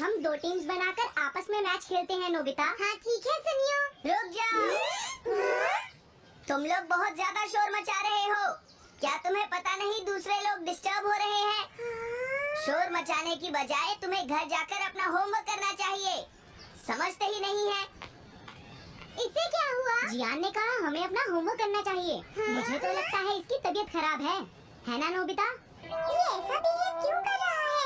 हम दो टीम्स बनाकर आपस में मैच खेलते हैं नोबिता। हाँ ठीक है सुनियो। रुक जाओ। तुम लोग बहुत ज्यादा शोर मचा रहे हो। क्या तुम्हें पता नहीं दूसरे लोग डिस्टर्ब हो रहे हैं? शोर मचाने की बजाय तुम्हें घर जाकर अपना होमवर्क करना चाहिए। समझते ही नहीं है। इससे क्या हुआ? जियान ने कहा हमें अपना होमवर्क करना चाहिए। मुझे तो लगता है इसकी तबीयत खराब है ना नोबिता? ये ऐसा बिहेव क्यों कर रहा है?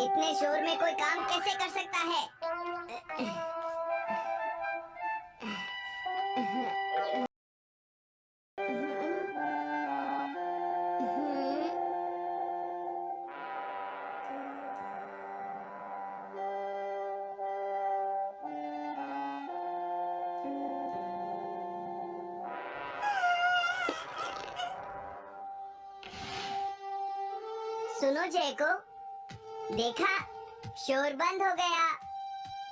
इतने शोर में कोई काम कैसे कर सकता है? सुनो जैको, देखा शोर बंद हो गया।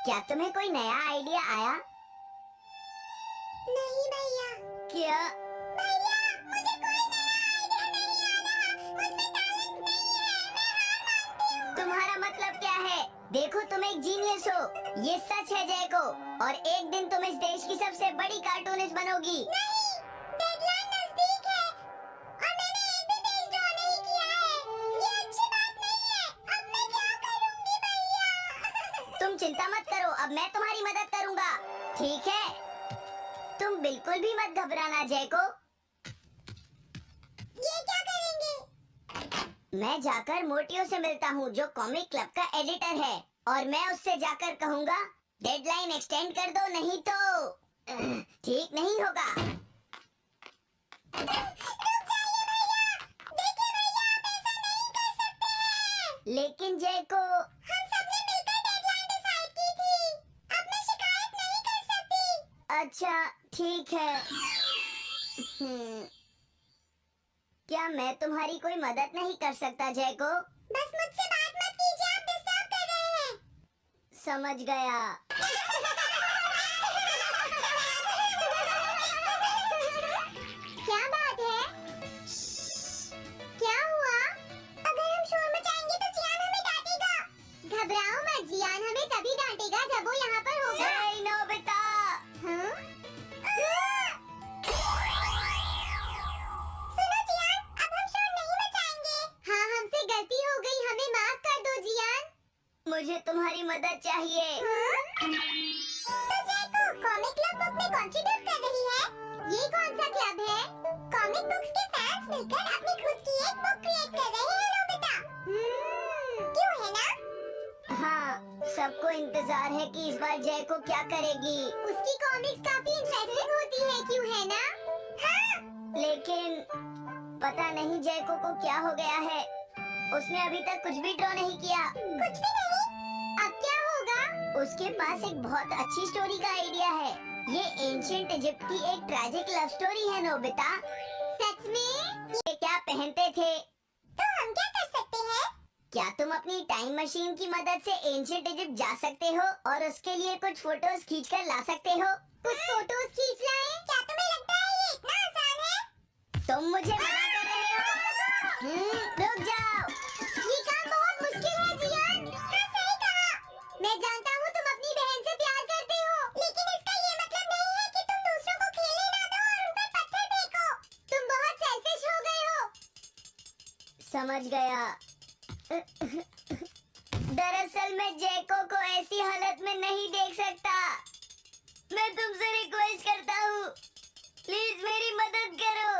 क्या तुम्हें कोई नया आइडिया आया? नहीं भैया। क्या? भैया मुझे कोई नया आइडिया नहीं आ रहा। मुझमें टैलेंट नहीं है। मैं हार मानती हूँ। तुम्हारा मतलब क्या है? देखो तुम एक जीनियस हो, ये सच है जैको। और एक दिन तुम इस देश की सबसे बड़ी कार्टूनिस्ट बनोगी। नहीं, डेडलाइन नजदीक है और मैंने एक भी पेज ड्रॉ नहीं किया है। ये अच्छी बात नहीं है। अब मैं क्या करूंगी भैया? तुम चिंता मत करो, अब मैं तुम्हारी मदद करूंगा। ठीक है, तुम बिल्कुल भी मत घबराना जैको। ये क्या करेंगे? मैं जाकर मोटियो से मिलता हूँ जो कॉमिक क्लब का एडिटर है, और मैं उससे जाकर कहूँगा डेडलाइन एक्सटेंड कर दो, नहीं तो ठीक नहीं होगा। रुक जाइए भैया। देखिए भैया, आप ऐसा नहीं कर सकते हैं। लेकिन जैको, हम सबने मिलकर डेडलाइन डिसाइड की थी। अब मैं शिकायत नहीं कर सकती। अच्छा ठीक है। क्या मैं तुम्हारी कोई मदद नहीं कर सकता जैको? बस मुझसे बात मत कीजिए, आप डिस्टर्ब कर रहे हैं। समझ गया। क्या बात है? क्या हुआ? अगर हम शोर मचाएंगे तो जियान हमें डांटेगा। घबराओ मत, जियान हमें तभी डांटेगा जब वो यहाँ पर होगा। नहीं नोबिता। हाँ? सुनो जियान, अब हम शोर नहीं मचाएंगे। हाँ हमसे गलती हो गई, हमें माफ कर दो जियान। मुझे तुम्हारी मदद चाहिए। तो जैको, कॉमिक क्लब बुक में कंट्रीब्यूट कर रही है। ये कौन सा क्लब है? कॉमिक बुक्स के फैंस मिलकर अपनी खुद की एक बुक क्रिएट कर रहे हैं नोबिता। क्यों है ना? हाँ, सबको इंतजार है कि इस बार जैको क्या करेगी। उसकी कॉमिक्स काफी इंटरेस्टिंग होती है, क्यों है ना? हाँ। लेकिन पता नहीं जैको को क्या हो गया है। उसने अभी तक कुछ भी ड्रॉ नहीं किया। कुछ भी नहीं? अब क्या होगा? उसके पास एक बहुत अच्छी स्टोरी का आइडिया है। ये एंशिएंट इजिप्ट की एक ट्रैजिक लव स्टोरी है नोबिता। सच में? ये क्या पहनते थे? तो हम क्या कर सकते हैं? क्या तुम अपनी टाइम मशीन की मदद से एंशिएंट इजिप्ट जा सकते हो और उसके लिए कुछ फोटोज खींचकर ला सकते हो? कुछ फोटोज खींच लाएं? क्या तुम्हें लगता है ये इतना आसान है? तुम मुझे मना कर रहे हो? रुक जाओ। ये काम बहुत मुश्किल है जियान। हाँ सही कहा। मैं जानता हूँ तुम अपनी बहन से प्यार करते हो, लेकिन इसका ये मतलब नहीं है कि तुम दूसरों को खेलने ना दो और उन पर पत्थर फेंको। तुम बहुत सेल्फिश हो गए हो। समझ गया। दरअसल मैं जैको को ऐसी हालत में नहीं देख सकता। मैं तुमसे रिक्वेस्ट करता हूँ, प्लीज मेरी मदद करो।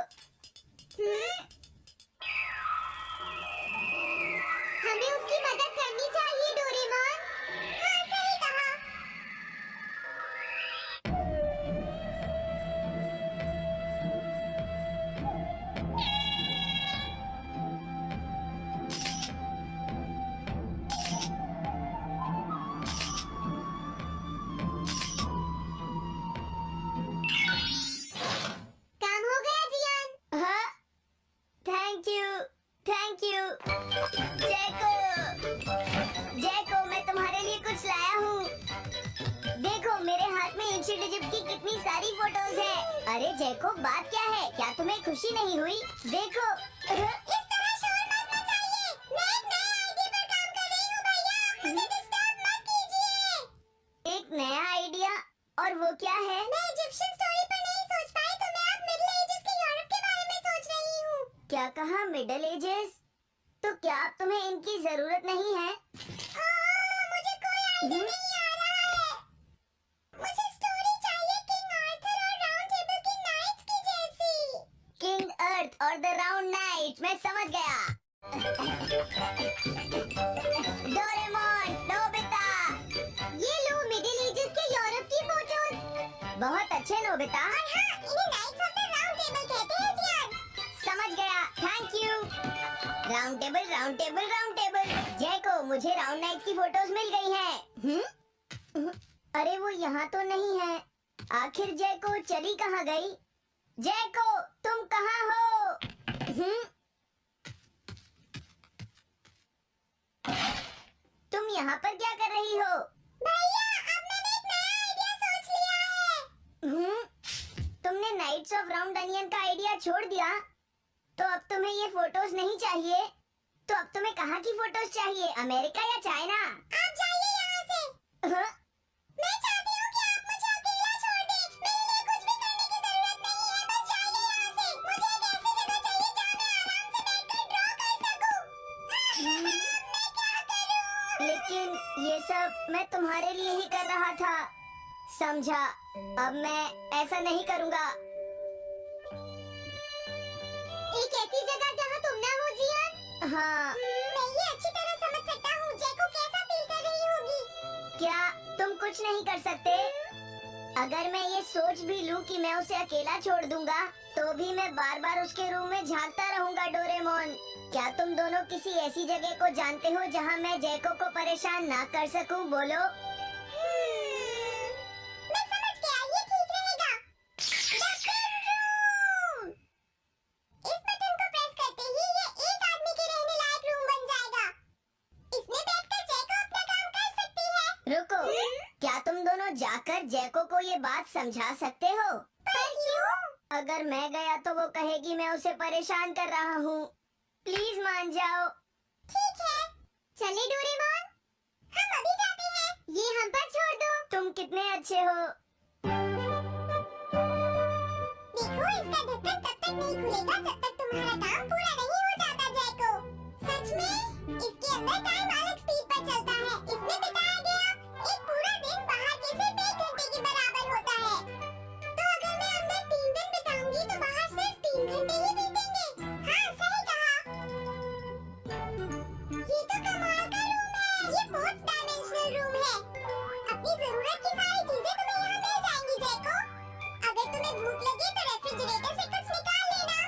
हमें उसकी मदद करनी चाहिए डोरेमोन। हाँ सही कहा। काम हो गया जियान। हाँ, थैंक यू, थैंक यू। जैको, जैको मैं तुम्हारे लिए कुछ लाया हूँ। देखो मेरे हाथ में एंशिएंट इजिप्ट की कितनी सारी फोटोज है। अरे जैको बात क्या है? क्या तुम्हें खुशी नहीं हुई? देखो। इस तरह शोर मत मचाइए। मैं एक नया कहा मिडिल एजेस? तो क्या अब तुम्हें इनकी जरूरत नहीं है? मुझे कोई आइडिया नहीं आ रहा है। मुझे स्टोरी चाहिए किंग आर्थर और राउंड टेबल की नाइट्स की जैसी। किंग अर्थ और द राउंड नाइट, मैं समझ गया। डोरेमोन, नोबिता, ये लो मिडिल एजेस के यूरोप की फोटोज। बहुत अच्छे नोबिता। और हाँ, इन्हें knights of the round table कहते हैं जियान। समझ गया, thank you. Round table, round table, round table. Jaiko, मुझे राउंड नाइट की फोटोज मिल गई हैं। अरे वो यहाँ तो नहीं है। आखिर जैको चली कहाँ गई? जैको, तुम कहाँ हो? तुम यहाँ पर क्या कर रही हो? भैया, अब मैंने एक नया आइडिया सोच लिया है। तुमने नाइट्स ऑफ राउंड अनियन का आइडिया छोड़ दिया? तो अब तुम्हें ये फोटोज नहीं चाहिए? तो अब तुम्हें कहाँ की फोटोज चाहिए, अमेरिका या चाइना? आप जाइए यहाँ से। मैं चाहती हूँ कि आप मुझे अकेला छोड़ दें। मेरे लिए कुछ भी करने की जरूरत नहीं है, बस जाइए यहाँ से। मुझे एक ऐसी जगह चाहिए जहाँ मैं आराम से बैठकर ड्रॉ कर सकूं। मैं क्या करूं? लेकिन ये सब मैं तुम्हारे लिए ही कर रहा था, समझा? अब मैं ऐसा नहीं करूँगा। एक ऐसी जगह जहाँ तुम ना हो जियान। हाँ, मैं ये अच्छी तरह समझ सकता हूँ। जैको कैसा फील कर रही होगी? क्या तुम कुछ नहीं कर सकते? अगर मैं ये सोच भी लूँ कि मैं उसे अकेला छोड़ दूंगा, तो भी मैं बार बार उसके रूम में झांकता रहूंगा। डोरेमोन, क्या तुम दोनों किसी ऐसी जगह को जानते हो जहाँ मैं जैको को परेशान ना कर सकूं? बोलो। मैं समझ गया, ये ठीक रहेगा। इस बटन को प्रेस करते ही ये एक आदमी के रहने लायक रूम बन जाएगा। इसमें बैठकर जैको अपना काम कर सकती है। रुको, क्या तुम दोनों जाकर जैको को ये बात समझा सकते हो? पर क्यों? अगर मैं गया तो वो कहेगी मैं उसे परेशान कर रहा हूँ। प्लीज मान जाओ। ठीक है, चले डोरेमोन, हम अभी जाते हैं। ये हम पर छोड़ दो। तुम कितने अच्छे हो। देखो, इसका ढक्कन तब तक नहीं खुलेगा जब तक तुम्हारा काम पूरा नहीं हो जाता। जैको, सच में इसके अंदर टाइम अलग स्पीड पर चलता है। इसमें बिताया गया एक पूरा दिन बाहर के सिर्फ 1 घंटे के बराबर होता है। तो अगर मैं अंदर 3 दिन बिताऊंगी तो बाहर सिर्फ 3 घंटे ही बीतेंगे। हाँ, सही कहा। ये तो कमाल का रूम है। ये 4th डायमेंशनल रूम है। अपनी जरूरत की सारी चीजें तुम्हें यहाँ मिल जाएंगी जैको। अगर तुम्हें भूख लगे तो रेफ्रिजरेटर से कुछ निकाल लेना।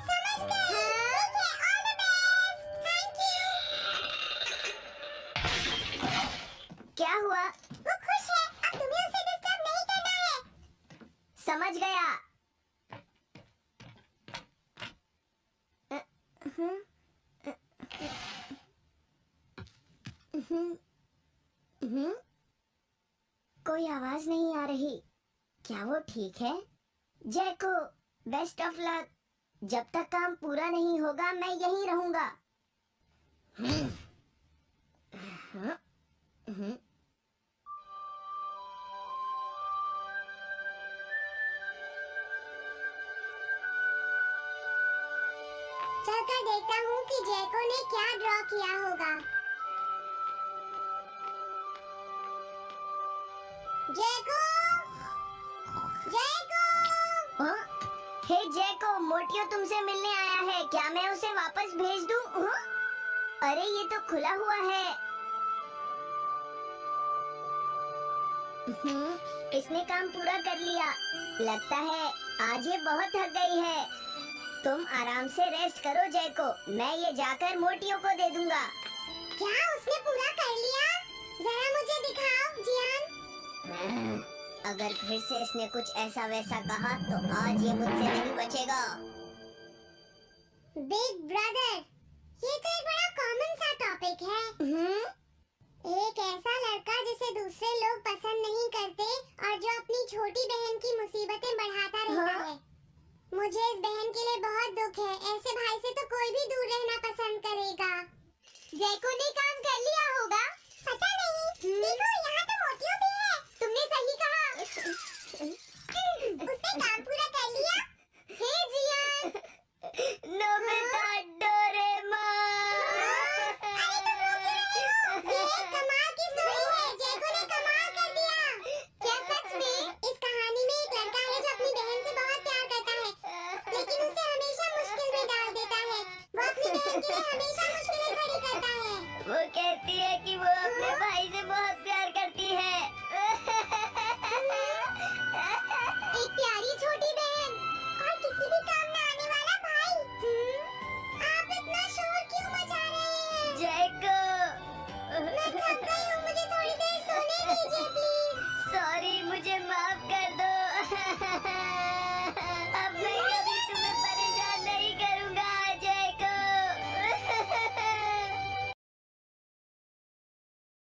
समझ गए? ठीक है, all the best. Thank you. क्या हुआ? वो खुश है, अब तुम्हें उसे डिस्टर्ब नहीं करना है। समझ गया। कोई आवाज नहीं आ रही। क्या वो ठीक है? जैको, बेस्ट ऑफ लक। जब तक काम पूरा नहीं होगा मैं यहीं रहूंगा। चलकर देखता हूँ कि जैको ने क्या ड्रॉ किया होगा। जैको! जैको! हाँ? हे जैको, मोटियो तुमसे मिलने आया है। क्या मैं उसे वापस भेज दूं? हाँ? अरे ये तो खुला हुआ है। इसने काम पूरा कर लिया। लगता है आज ये बहुत थक गई है। तुम आराम से रेस्ट करो जैको, मैं ये जाकर मोटियो को दे दूंगा। क्या उसने पूरा कर लिया? जरा मुझे दिखाओ जियान। अगर फिर से इसने कुछ ऐसा वैसा कहा तो आज ये मुझसे नहीं बचेगा। बिग ब्रदर, ये तो एक बड़ा कॉमन सा टॉपिक है। एक ऐसा लड़का जिसे दूसरे लोग पसंद नहीं करते और जो अपनी छोटी बहन की मुसीबतें बढ़ाता रहता है। मुझे इस बहन के लिए बहुत दुख है। ऐसे भाई से तो कोई भी दूर रहना पसंद करेगा। जैको ने काम कर लिया होगा। पता नहीं। देखो, यहाँ तो मोतियो भी है। तुमने सही कहा। उसने काम पूरा कर लिया। हे जियान। नोबिता। बहन के लिए हमेशा मुश्किलें खड़ी करता है। वो कहती है कि वो अपने भाई से बहुत प्यार